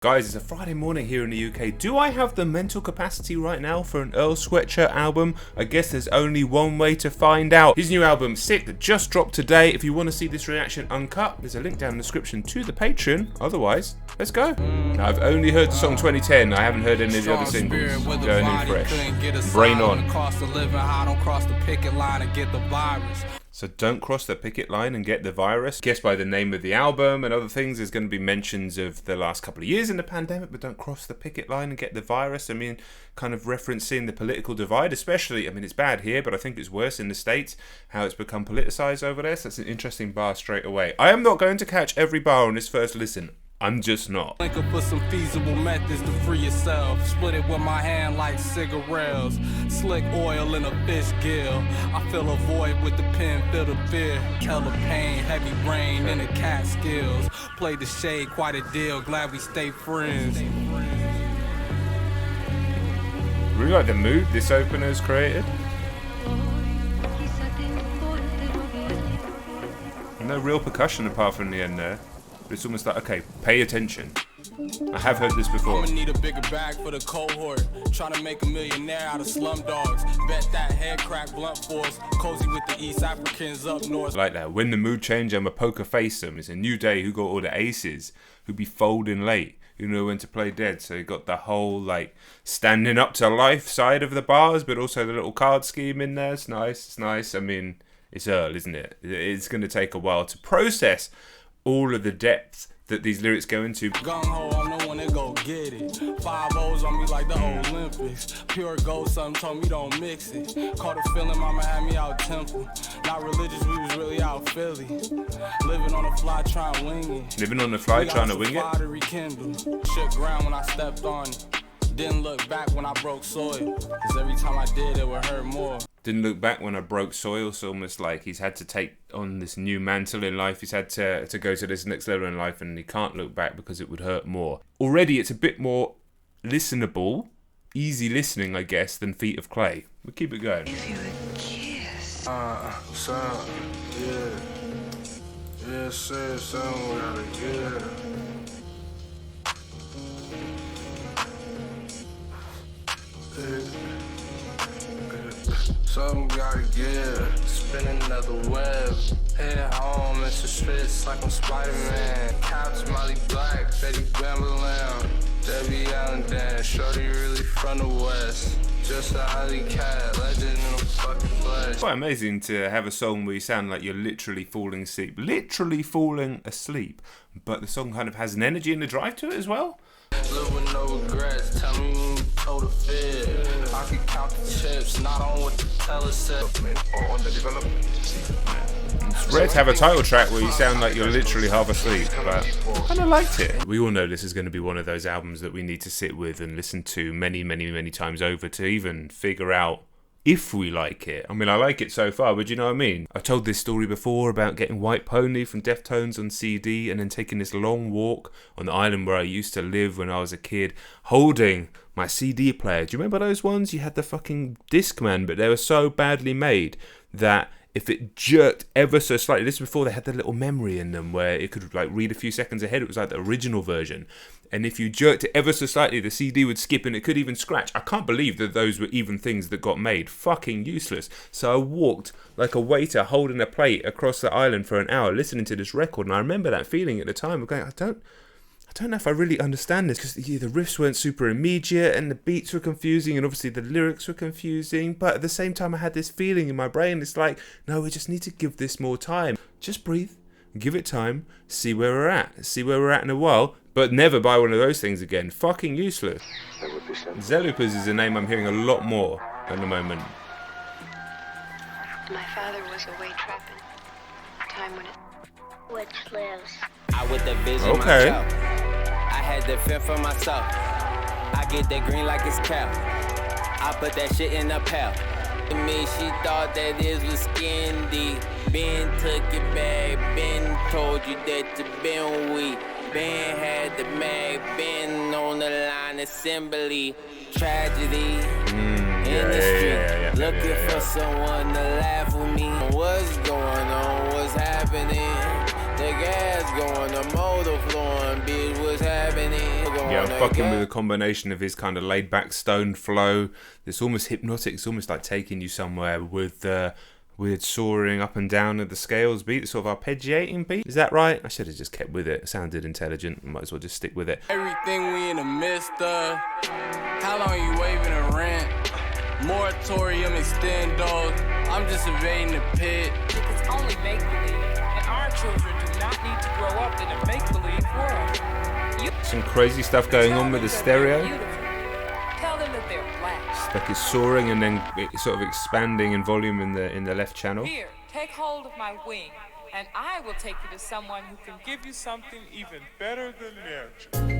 Guys, it's a Friday morning here in the UK. Do I have the mental capacity right now for an Earl Sweatshirt album? I guess there's only one way to find out. His new album, Sick, that just dropped today. If you want to see this reaction uncut, there's a link down in the description to the Patreon. Otherwise, let's go. Now, I've only heard the song 2010. I haven't heard any of the other singles. Going in fresh. Brain on. So don't cross the picket line and get the virus. Guess by the name of the album and other things, there's going to be mentions of the last couple of years in the pandemic, but don't cross the picket line and get the virus. I mean, kind of referencing the political divide, especially, I mean, it's bad here, but I think it's worse in the States, how it's become politicized over there. So that's an interesting bar straight away. I am not going to catch every bar on this first listen. I'm just not. Link up for some feasible methods to free yourself. Split it with my hand like cigarettes. Slick oil in a fish gill. I fill a void with the pen, feel the fear. Tell the pain, heavy brain in the cat skills. Play the shade, quite a deal. Glad we stay friends. Really like the mood this opener's created. No real percussion apart from the end there. It's almost like, okay, pay attention. I have heard this before. I'm gonna need a bigger bag for the cohort. Trying to make a millionaire out of slum dogs. Bet that head crack blunt force. Cozy with the East Africans up north. Like that. When the mood change, I'm a poker face them. It's a new day. Who got all the aces? Who be folding late? Who know when to play dead? So you got the whole like standing up to life side of the bars, but also the little card scheme in there. It's nice. It's nice. I mean, it's Earl, isn't it? It's going to take a while to process all of the depth that these lyrics go into. Gung-ho, I'm the one that go get it. 5 O's on me like the Olympics. Pure gold, something told me don't mix it. Caught a feeling, mama had me out temple. Not religious, we was really out Philly. Living on the fly, trying to wing it. Living on the fly, trying to wing it? To rekindle. Shook ground when I stepped on it. Didn't look back when I broke soil. Cause every time I did, it would hurt more. Didn't look back when I broke soil. So almost like he's had to take on this new mantle in life. He's had to go to this next level in life, and he can't look back because it would hurt more. Already it's a bit more listenable, easy listening, I guess, than Feet of Clay. We'll keep it going. If you would kiss. Son, yeah. Yeah, sir, son, we gotta get. Something gotta give. Spin another web. Head home, it's a streets like I'm Spider-Man. Cops, Molly Black, Betty Bambalam. Debbie Allen Dan, shorty really from the West. Just a alley cat, legend in the fucking flesh. Quite amazing to have a song where you sound like you're literally falling asleep. Literally falling asleep. But the song kind of has an energy and a drive to it as well. Live with no regrets, tell me when you told a fib. I can count the chips, not on what the teller said. Or on the development. It's rare to have a title track where you sound like you're literally half asleep, but I kind of liked it. We all know this is going to be one of those albums that we need to sit with and listen to many, many, many times over to even figure out if we like it. I mean, I like it so far, but you know what I mean? I told this story before about getting White Pony from Deftones on CD and then taking this long walk on the island where I used to live when I was a kid, holding my CD player. Do you remember those ones? You had the fucking Discman, but they were so badly made that if it jerked ever so slightly, this was before they had the little memory in them where it could like read a few seconds ahead. It was like the original version. And if you jerked it ever so slightly, the CD would skip and it could even scratch. I can't believe that those were even things that got made. Fucking useless. So I walked like a waiter holding a plate across the island for an hour listening to this record. And I remember that feeling at the time of going, I don't know if I really understand this, because the riffs weren't super immediate and the beats were confusing and obviously the lyrics were confusing, but at the same time I had this feeling in my brain, it's like, no, we just need to give this more time. Just breathe, give it time, see where we're at in a while, but never buy one of those things again. Fucking useless. Zelupas is a name I'm hearing a lot more at the moment. My father was away trapping. Time when it which lives. I with the vision Okay. myself. I had the fear for myself. I get that green like it's cow. I put that shit in a pail. To me, she thought that this was skin deep. Ben took it back. Ben told you that you been weak. Ben had the mag. Ben on the line assembly. Tragedy in the street. Looking for someone to laugh with me. What's going on? What's happening? They gas going, the motor flowing, bitch, what's happening? Yeah, I'm fucking with a combination of his kind of laid-back stone flow. It's almost hypnotic. It's almost like taking you somewhere with weird soaring up and down of the scales beat, sort of arpeggiating beat. Is that right? I should have just kept with it. It sounded intelligent. Might as well just stick with it. Everything we in the midst of. How long you waving a rent? Moratorium extendos. I'm just evading the pit. It's only make-believe, and our children do not need to grow up in a make-believe world. Some crazy stuff going on with the stereo. Tell them that they're black. It's like it's soaring and then it's sort of expanding in volume in the left channel. Here, take hold of my wing, and I will take you to someone who can give you something even better than nature.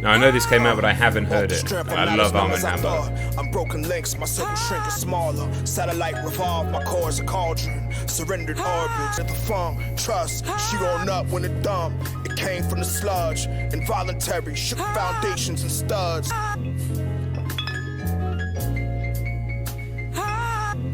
Now I know this came out, but I haven't heard it. I love Arm & Hammer. I'm broken links, my circle shrinking smaller. Satellite revolve, my core is a cauldron. Surrendered orbits at the funk. Trust, she on up when it dumb. It came from the sludge. Involuntary, shook foundations and studs.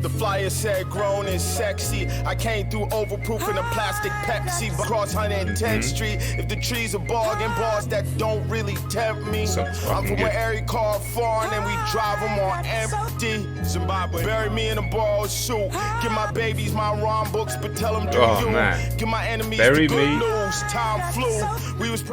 The flyer said grown and sexy. I came through overproofing a plastic Pepsi. Across 110th Street. If the trees are bargain bars that don't really tempt me. I'm from where every car foreign and we drive them on empty. Zimbabwe. Bury me in a borrowed suit. Give my babies my rhyme books, but tell them do you. Man. Give my enemies Bury the me. good news. Time flew. We was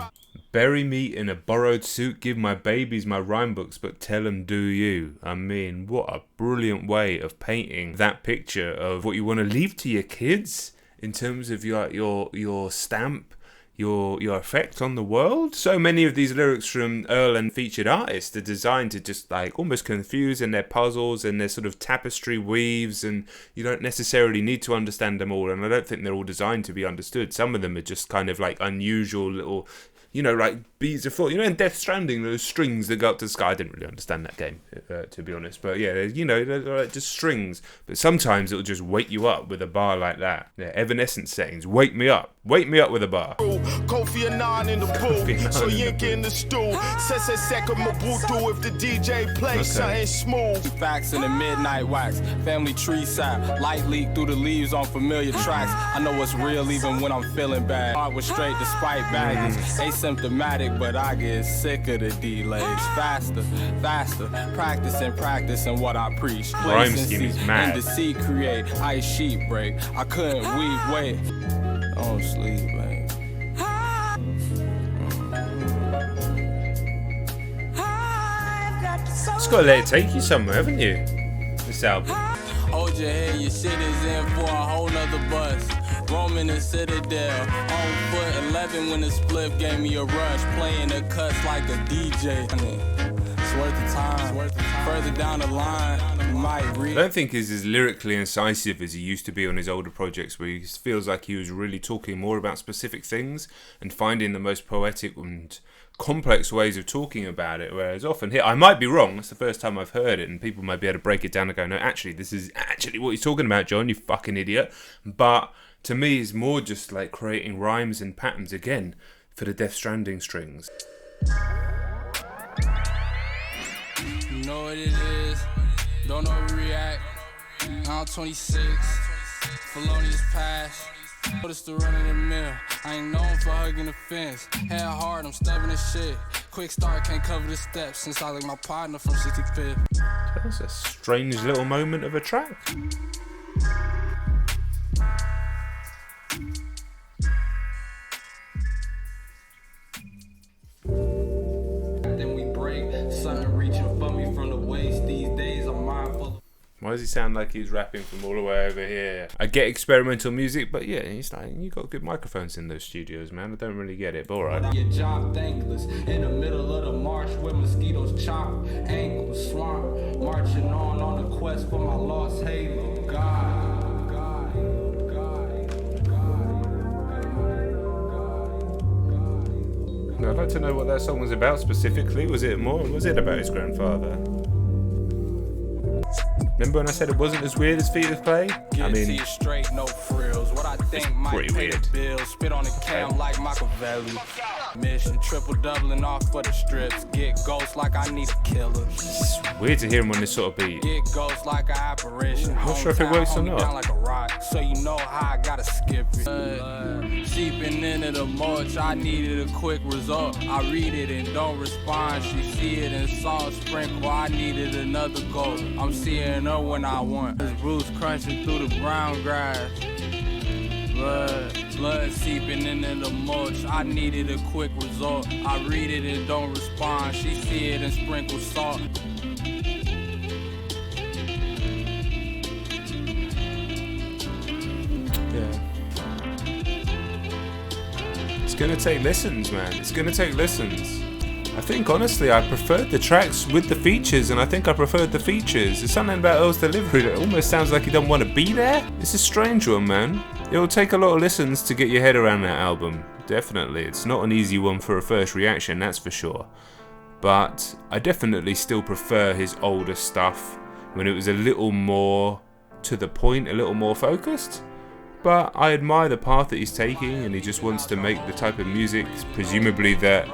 Bury me in a borrowed suit, give my babies my rhyme books, but tell them do you. I mean, what a brilliant way of painting that picture of what you want to leave to your kids in terms of your stamp, your effect on the world. So many of these lyrics from Earl and featured artists are designed to just like almost confuse, and they're puzzles and they're sort of tapestry weaves, and you don't necessarily need to understand them all, and I don't think they're all designed to be understood. Some of them are just kind of like unusual little, you know, like beads of thought. You know, in Death Stranding, those strings that go up to the sky. I didn't really understand that game, to be honest. But yeah, you know, they're like just strings. But sometimes it'll just wake you up with a bar like that. Yeah, Evanescence settings. Wake me up. Wake me up with a bar. Kofi Annan in the booth, so Yink in the stool. Says second Mabutu if the DJ plays something smooth. Facts in the midnight wax, family tree sap, light leak through the leaves on familiar tracks. I know what's real even when I'm feeling bad. Heart was straight despite baggage, asymptomatic, but I get sick of the delays. Faster, practicing what I preach. Rhyme scheme is mad. And deceit create, ice sheet break. I couldn't wait. Don't sleep, man. Just gotta let it take you somewhere, haven't you? This album. Hold your head, your shit is in for a whole nother bus. Roaming the Citadel, on foot 11 when the spliff gave me a rush. Playing the cuts like a DJ. It's worth the time. Further down the line, you might read. I don't think he's as lyrically incisive as he used to be on his older projects, where he feels like he was really talking more about specific things and finding the most poetic and complex ways of talking about it, whereas often here, I might be wrong, it's the first time I've heard it, and people might be able to break it down and go, no, actually, this is actually what he's talking about, John, you fucking idiot. But to me, it's more just like creating rhymes and patterns again for the Death Stranding strings. You know what it is, don't overreact. I'm 26, felonious past. Notice the run of the mill. I ain't known for hugging the fence. Head hard, I'm stubborn as shit. Quick start, can't cover the steps. Since I like my partner from 65th. That's a strange little moment of a track. Then we break, something reaching for me from the waist. These days I'm mindful. Why does he sound like he's rapping from all the way over here? I get experimental music, but yeah, he's like, you got good microphones in those studios, man. I don't really get it, but alright. Your job thankless in the middle of the march where mosquitoes chop ankles, swamp, marching on a quest for my lost halo. God. I'd like to know what that song was about specifically. Was it about his grandfather? Remember when I said it wasn't as weird as Fetus Play? I mean, straight, no frills. What I think might pretty weird. Bill, spit on the cam like Machiavelli. Mission triple doubling off for the strips. Get ghosts like I need a killer. It's weird to hear him on this sort of beat. Get ghosts like an apparition. I'm not sure if it works or not. Down like a rock, so you know how I gotta skip it. Seeping into the mulch, I needed a quick result. I read it and don't respond. She see it and salt sprinkle. I needed another goal. I'm seeing her when I want. There's roots crunching through the brown grass. Blood seeping into the mulch. I needed a quick result. I read it and don't respond. She see it and sprinkle salt. Yeah. It's gonna take listens, man. It's gonna take listens. I think honestly I preferred the tracks with the features, and I think I preferred the features. There's something about Earl's delivery that almost sounds like he doesn't want to be there. It's a strange one, man. It'll take a lot of listens to get your head around that album. Definitely. It's not an easy one for a first reaction, that's for sure. But I definitely still prefer his older stuff when it was a little more to the point, a little more focused. But I admire the path that he's taking, and he just wants to make the type of music, presumably that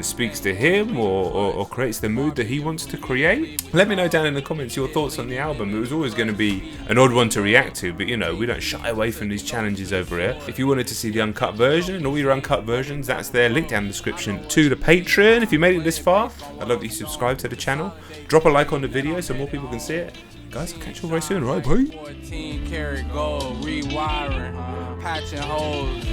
speaks to him or creates the mood that he wants to create. Let me know down in the comments your thoughts on the album. It was always going to be an odd one to react to, but you know, we don't shy away from these challenges over here. If you wanted to see the uncut version and all your uncut versions, that's there, link down in the description to the Patreon. If you made it this far, I'd love that you subscribe to the channel. Drop a like on the video so more people can see it. Guys, I'll catch you all very soon, right? Bye. 14 karat gold, rewiring, patching holes.